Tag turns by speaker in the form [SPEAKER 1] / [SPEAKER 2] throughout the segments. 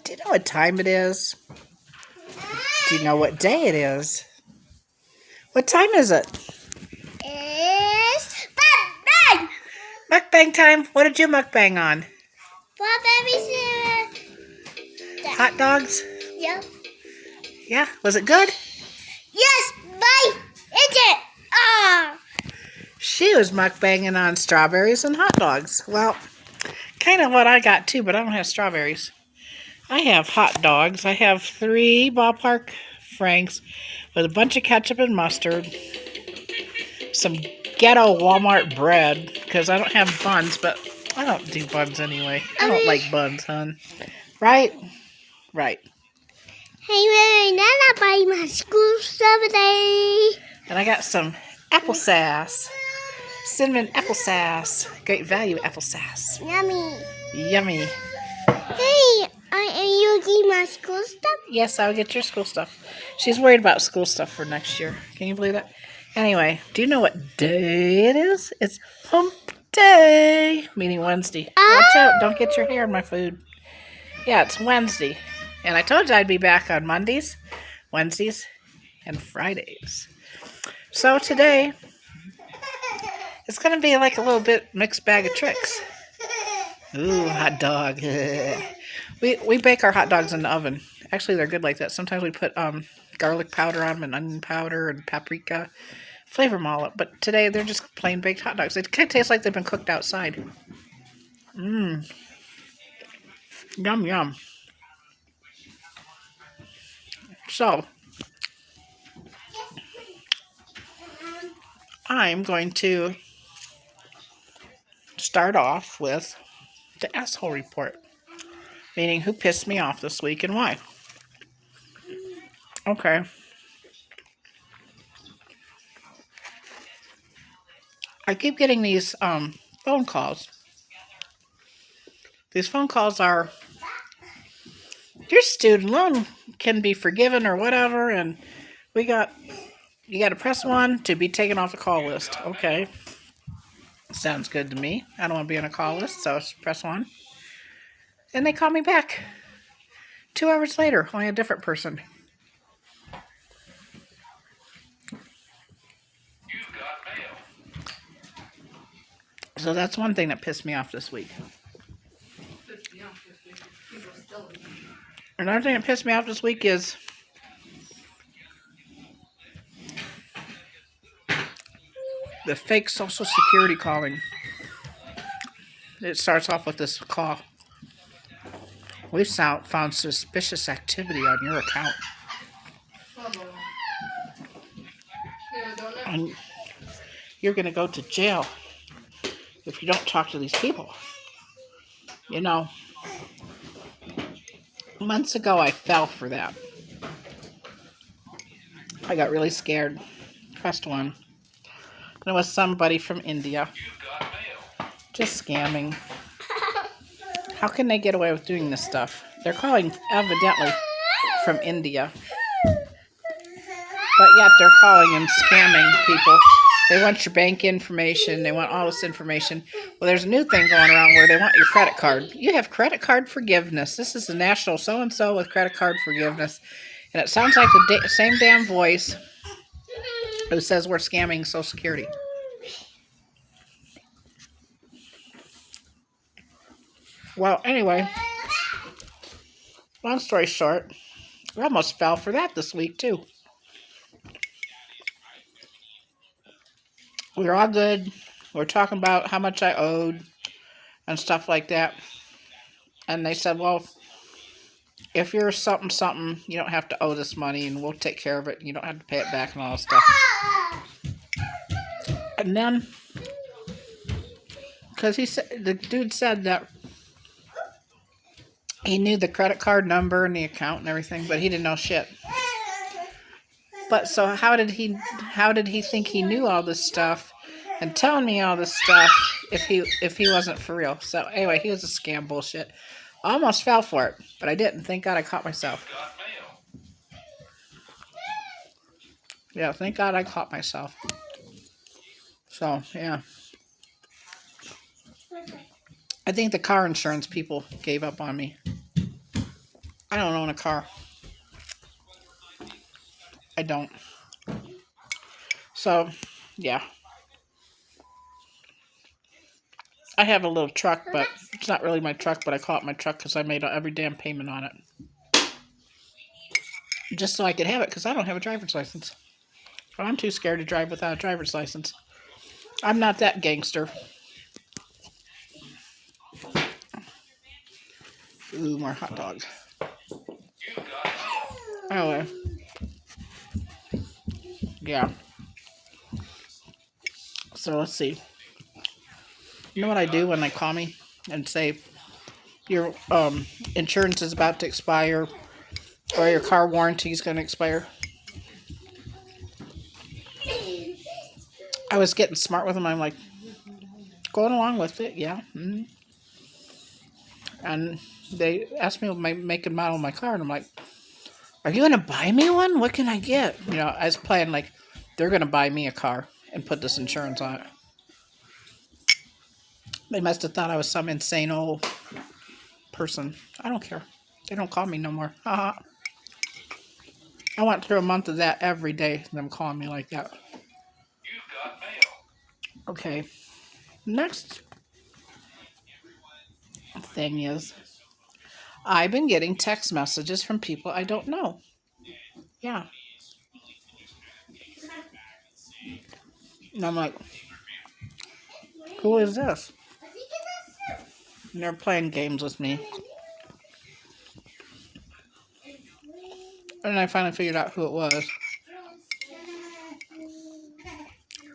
[SPEAKER 1] Do you know what time it is? Do you know what day it is? What time is it?
[SPEAKER 2] It's mukbang.
[SPEAKER 1] Mukbang time. What did you mukbang on? Hot dogs?
[SPEAKER 2] Yeah.
[SPEAKER 1] Yeah. Was it good?
[SPEAKER 2] Yes, bye. It's it. Ah.
[SPEAKER 1] She was mukbanging on strawberries and hot dogs. Well, kind of what I got too, but I don't have strawberries. I have hot dogs. I have 3 ballpark franks with a bunch of ketchup and mustard. Some ghetto Walmart bread, because I don't have buns, but I don't do buns anyway. I don't like buns, hon. Right? Right.
[SPEAKER 2] Hey, Nana, buy my school stuff today.
[SPEAKER 1] And I got some applesauce. Cinnamon applesauce. Great value applesauce.
[SPEAKER 2] Yummy.
[SPEAKER 1] Yummy.
[SPEAKER 2] Hey, are you getting my school stuff?
[SPEAKER 1] Yes, I'll get your school stuff. She's worried about school stuff for next year. Can you believe that? Anyway, do you know what day it is? It's hump day, meaning Wednesday. Watch out, don't get your hair in my food. Yeah, it's Wednesday. And I told you I'd be back on Mondays, Wednesdays, and Fridays. So today, it's going to be like a little bit mixed bag of tricks. Ooh, hot dog. We bake our hot dogs in the oven. Actually, they're good like that. Sometimes we put garlic powder on them and onion powder and paprika. Flavor them all up. But today, they're just plain baked hot dogs. They kind of taste like they've been cooked outside. Mmm. Yum, yum. So, I'm going to start off with the asshole report. Meaning who pissed me off this week and why. Okay. I keep getting these phone calls. These phone calls are, your student loan can be forgiven or whatever, and you got to press 1 to be taken off the call list. Okay. Sounds good to me. I don't want to be on a call list, so press 1. And they call me back 2 hours later, only a different person. So that's one thing that pissed me off this week. Another thing that pissed me off this week is the fake Social Security calling. It starts off with this call. We've found suspicious activity on your account. And you're going to go to jail if you don't talk to these people. You know, months ago I fell for that. I got really scared. Pressed 1. And it was somebody from India. Just scamming. How can they get away with doing this stuff? They're calling evidently from India. But yet they're calling and scamming people. They want your bank information. They want all this information. Well, there's a new thing going around where they want your credit card. You have credit card forgiveness. This is the national so-and-so with credit card forgiveness. And it sounds like the same damn voice who says we're scamming Social Security. Well, anyway, long story short, I almost fell for that this week, too. We were all good. We were talking about how much I owed and stuff like that. And they said, well, if you're something, you don't have to owe this money and we'll take care of it. You don't have to pay it back and all that stuff. And then, because the dude said that he knew the credit card number and the account and everything, but he didn't know shit. But so how did he think he knew all this stuff and telling me all this stuff if he wasn't for real? So anyway, he was a scam bullshit. I almost fell for it, but I didn't. Thank God I caught myself. Yeah, thank God I caught myself. So, yeah. I think the car insurance people gave up on me. I don't own a car. I don't. So, yeah. I have a little truck, but it's not really my truck, but I call it my truck because I made every damn payment on it. Just so I could have it because I don't have a driver's license. I'm too scared to drive without a driver's license. I'm not that gangster. Ooh, more hot dogs. Anyway, yeah. So let's see. You know what I do when they call me and say your insurance is about to expire or your car warranty is going to expire? I was getting smart with them. I'm like, going along with it, yeah. Mm-hmm. And they asked me what my make and model of my car, and I'm like, are you going to buy me one? What can I get? You know, I was playing like they're going to buy me a car and put this insurance on it. They must have thought I was some insane old person. I don't care. They don't call me no more. I went through a month of that every day, them calling me like that. Okay. Next thing is, I've been getting text messages from people I don't know. Yeah. And I'm like, who is this? And they're playing games with me. And I finally figured out who it was.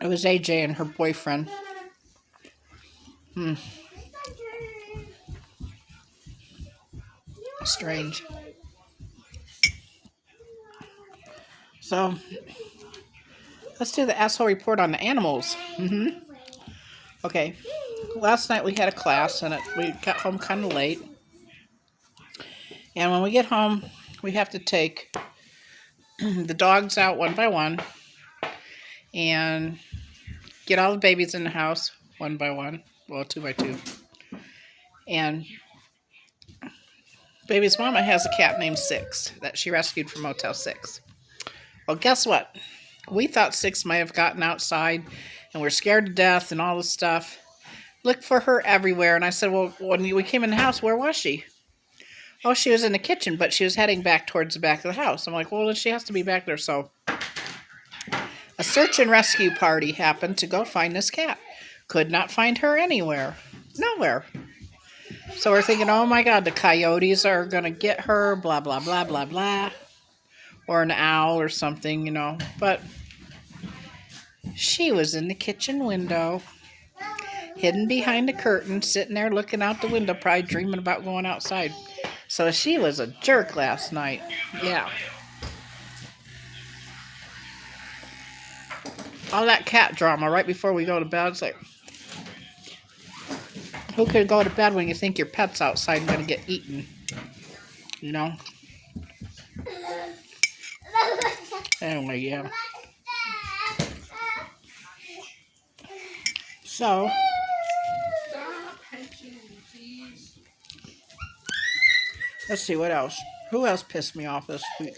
[SPEAKER 1] It was AJ and her boyfriend. Strange. So, let's do the asshole report on the animals. Okay. Last night we had a class and we got home kind of late. And when we get home, we have to take the dogs out one by one and get all the babies in the house one by one. Well, two by two. And baby's mama has a cat named Six that she rescued from Motel 6. Well, guess what? We thought Six might have gotten outside and we're scared to death and all this stuff. Looked for her everywhere. And I said, well, when we came in the house, where was she? Oh, she was in the kitchen, but she was heading back towards the back of the house. I'm like, well, then she has to be back there. So a search and rescue party happened to go find this cat. Could not find her anywhere. Nowhere. So we're thinking, oh my God, the coyotes are going to get her, blah, blah, blah, blah, blah. Or an owl or something, you know. But she was in the kitchen window, hidden behind the curtain, sitting there looking out the window, probably dreaming about going outside. So she was a jerk last night. Yeah. All that cat drama right before we go to bed. It's like, who could go to bed when you think your pet's outside and going to get eaten? You know? Anyway, yeah. So, let's see what else. Who else pissed me off this week?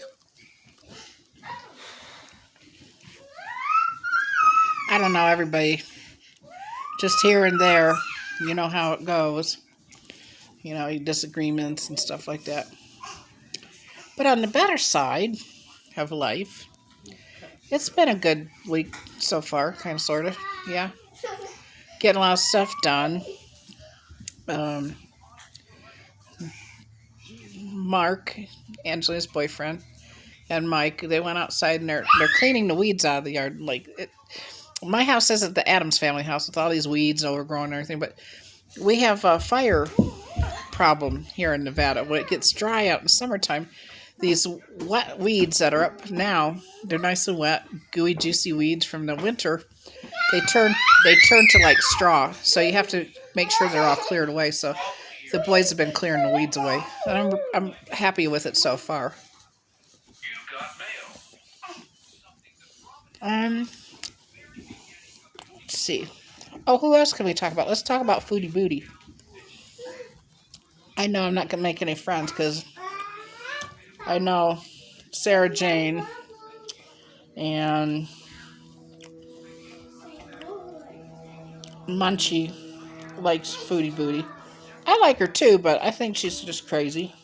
[SPEAKER 1] I don't know, everybody. Just here and there. You know how it goes. You know, disagreements and stuff like that. But on the better side of life, it's been a good week so far, kind of, sort of. Yeah. Getting a lot of stuff done. Mark, Angela's boyfriend, and Mike, they went outside and they're cleaning the weeds out of the yard. Like, my house isn't the Addams family house with all these weeds overgrown and everything, but we have a fire problem here in Nevada. When it gets dry out in the summertime, these wet weeds that are up now, they're nice and wet, gooey, juicy weeds from the winter. They turn to like straw, so you have to make sure they're all cleared away. So the boys have been clearing the weeds away, and I'm happy with it so far. Let's see. Oh, who else can we talk about? Let's talk about Foodie Booty. I know I'm not gonna make any friends because I know Sarah Jane and Munchie likes Foodie Booty. I like her too, but I think she's just crazy.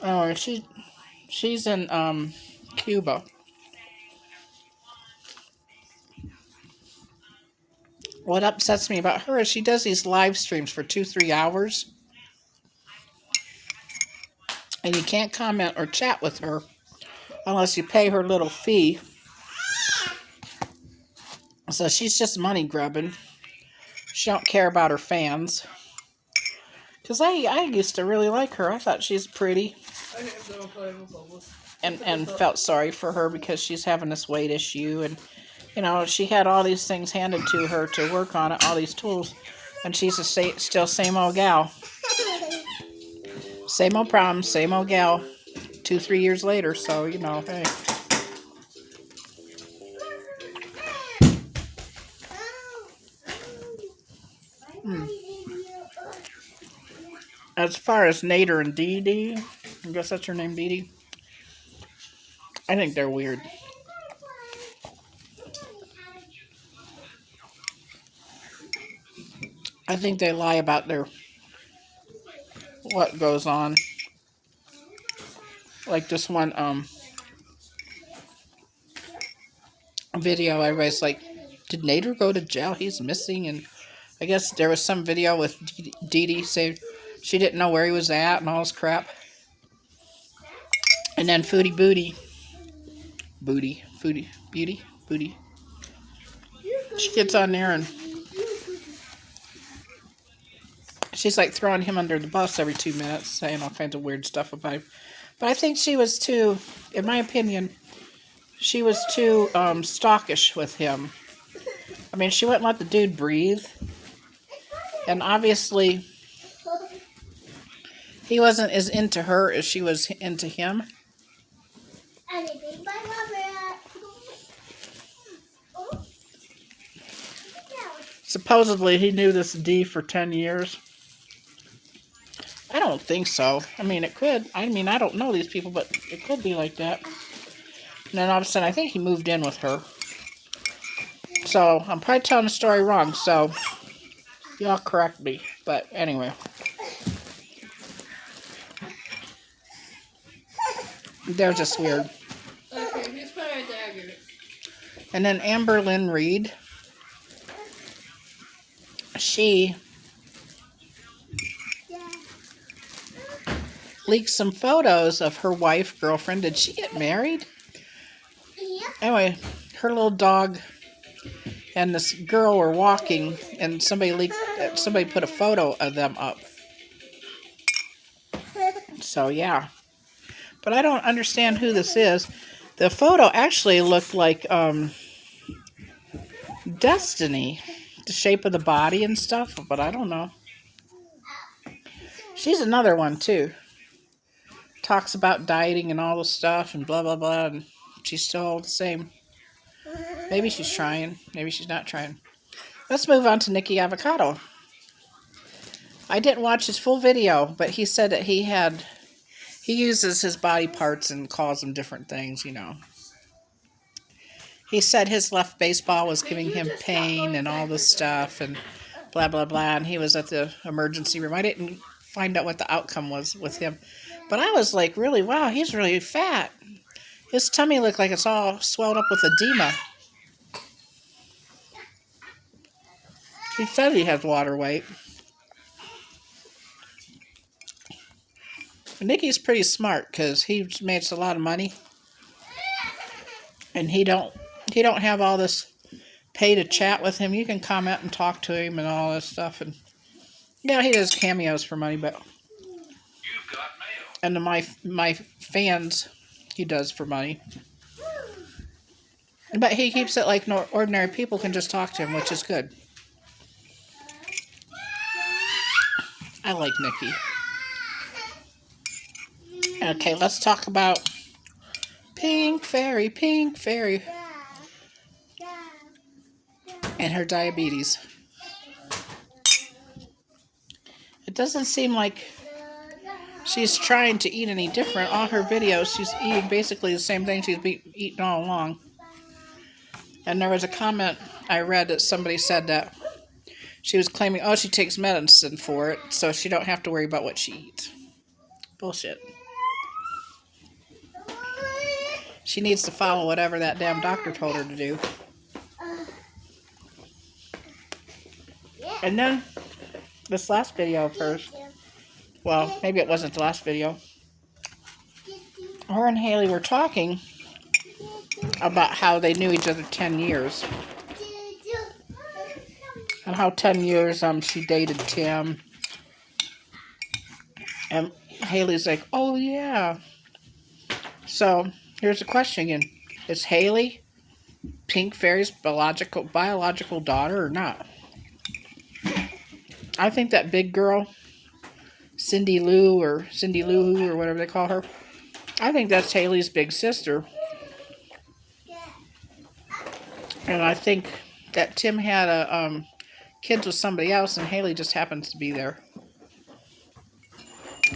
[SPEAKER 1] Oh, she's in Cuba. What upsets me about her is she does these live streams for 2-3 hours, and you can't comment or chat with her unless you pay her little fee. So she's just money grubbing. She don't care about her fans. Because I used to really like her. I thought she's pretty. And felt sorry for her because she's having this weight issue. And, you know, she had all these things handed to her to work on it, all these tools. And she's still same old gal. Same old problem, same old gal. 2-3 years later, so, you know, hey. As far as Nader and Dee Dee, I guess that's her name, Dee Dee. I think they're weird. I think they lie about what goes on. Like this one video, everybody's like, did Nader go to jail? He's missing. And I guess there was some video with Dee Dee saying she didn't know where he was at and all this crap. And then Foodie Booty, she gets on there and she's like throwing him under the bus every 2 minutes, saying all kinds of weird stuff about him. But I think she was too, in my opinion, she was too stockish with him. I mean, she wouldn't let the dude breathe. And obviously, he wasn't as into her as she was into him. Supposedly, he knew this D for 10 years. I don't think so. I mean, it could. I mean, I don't know these people, but it could be like that. And then all of a sudden, I think he moved in with her. So, I'm probably telling the story wrong, so y'all correct me. But anyway. They're just weird.
[SPEAKER 3] Okay, he's probably a dagger.
[SPEAKER 1] And then Amber Lynn Reed. She leaked some photos of her wife, girlfriend. Did she get married? Anyway, her little dog and this girl were walking, and somebody put a photo of them up. So yeah, but I don't understand who this is. The photo actually looked like Destiny, the shape of the body and stuff, but I don't know. She's another one too. Talks about dieting and all this stuff and blah blah blah, and she's still the same. Maybe she's trying, maybe she's not trying. Let's move on to Nicky Avocado. I didn't watch his full video, but he said that he uses his body parts and calls them different things, you know. He said his left baseball was giving him pain and all this stuff and blah, blah, blah. And he was at the emergency room. I didn't find out what the outcome was with him. But I was like, really, wow, he's really fat. His tummy looked like it's all swelled up with edema. He said he has water weight. Nicky's pretty smart because he makes a lot of money. And he don't have all this pay to chat with him. You can comment and talk to him and all this stuff. And yeah, he does cameos for money, but and to my fans, he does for money. But he keeps it like ordinary people can just talk to him, which is good. I like Nicky. Okay, let's talk about Pink Fairy, and her diabetes. It doesn't seem like she's trying to eat any different. All her videos, she's eating basically the same thing she's eaten all along. And there was a comment I read that somebody said that she was claiming, oh, she takes medicine for it, so she don't have to worry about what she eats. Bullshit. She needs to follow whatever that damn doctor told her to do. And then, this last video of hers, well, maybe it wasn't the last video, her and Haley were talking about how they knew each other 10 years. And how 10 years she dated Tim. And Haley's like, oh yeah. So, here's the question again. Is Haley Pink Fairy's biological daughter or not? I think that big girl, Cindy Lou or whatever they call her, I think that's Haley's big sister. And I think that Tim had a kids with somebody else, and Haley just happens to be there.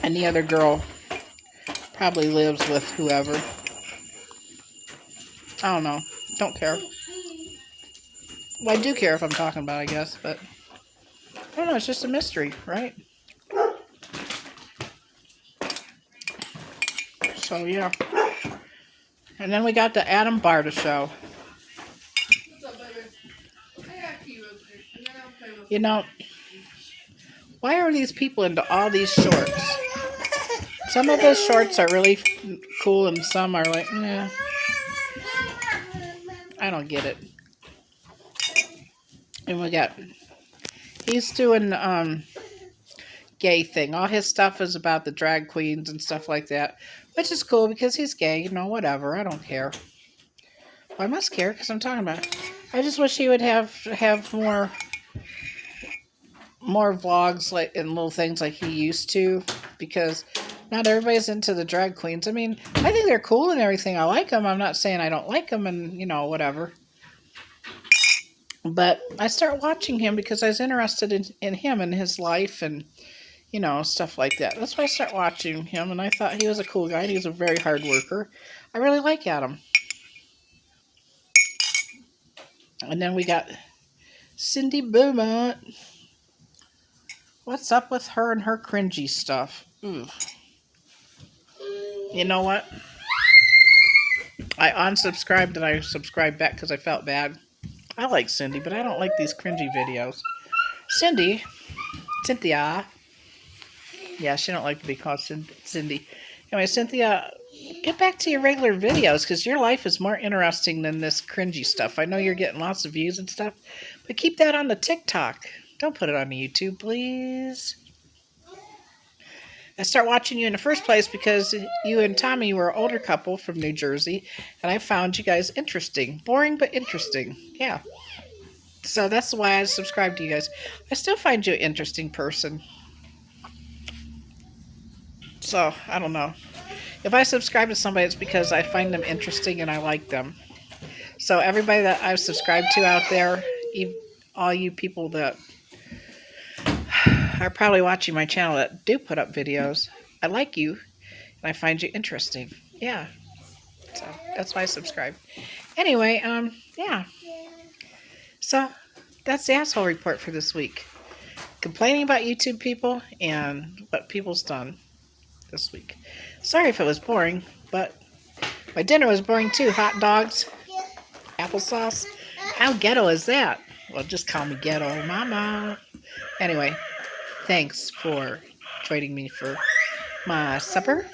[SPEAKER 1] And the other girl probably lives with whoever. I don't know. Don't care. Well, I do care if I'm talking about, I guess, but I don't know. It's just a mystery, right? So, yeah. And then we got the Adam Barta show.
[SPEAKER 3] What's up, baby? I got key real quick, and then I'll play with
[SPEAKER 1] You know, why are these people into all these shorts? Some of those shorts are really cool, and some are like, eh. I don't get it. And we got, he's doing gay thing. All his stuff is about the drag queens and stuff like that, which is cool because he's gay, you know, whatever. I don't care. Well, I must care because I'm talking about it. I just wish he would have more vlogs like and little things like he used to, because not everybody's into the drag queens. I mean, I think they're cool and everything. I like them. I'm not saying I don't like them and, you know, whatever. But I start watching him because I was interested in him and his life and, you know, stuff like that. That's why I start watching him, and I thought he was a cool guy. And he was a very hard worker. I really like Adam. And then we got Cindy Beaumont. What's up with her and her cringy stuff? Ooh. You know what? I unsubscribed and I subscribed back because I felt bad. I like Cindy, but I don't like these cringy videos. Cynthia. Yeah, she don't like to be called Cindy. Anyway, Cynthia, get back to your regular videos because your life is more interesting than this cringy stuff. I know you're getting lots of views and stuff, but keep that on the TikTok. Don't put it on the YouTube, please. I start watching you in the first place because you and Tommy were an older couple from New Jersey, and I found you guys interesting. Boring, but interesting. Yeah. So that's why I subscribed to you guys. I still find you an interesting person. So, I don't know. If I subscribe to somebody, it's because I find them interesting and I like them. So everybody that I've subscribed to out there, all you people that are probably watching my channel that do put up videos, I like you and I find you interesting. Yeah. So that's why I subscribe. Anyway, yeah. So that's the asshole report for this week. Complaining about YouTube people and what people's done this week. Sorry if it was boring, but my dinner was boring too. Hot dogs, applesauce. How ghetto is that? Well, just call me ghetto mama. Anyway, thanks for joining me for my supper.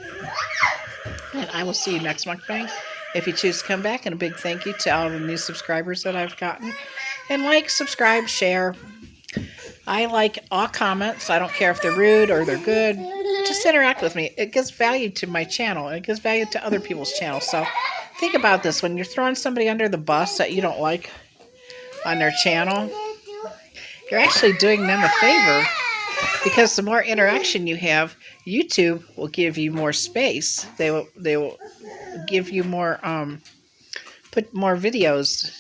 [SPEAKER 1] And I will see you next mukbang if you choose to come back. And a big thank you to all the new subscribers that I've gotten. And like, subscribe, share. I like all comments. I don't care if they're rude or they're good. Just interact with me. It gives value to my channel. And it gives value to other people's channels. So think about this. When you're throwing somebody under the bus that you don't like on their channel, you're actually doing them a favor. Because the more interaction you have, YouTube will give you more space. They will give you more, put more videos.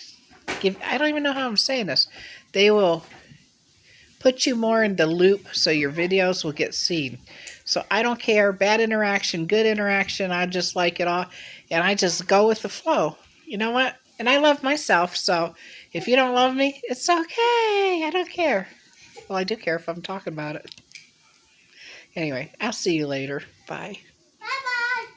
[SPEAKER 1] I don't even know how I'm saying this. They will put you more in the loop so your videos will get seen. So I don't care, bad interaction, good interaction, I just like it all. And I just go with the flow. You know what? And I love myself, so if you don't love me, it's okay. I don't care. Well, I do care if I'm talking about it. Anyway, I'll see you later. Bye.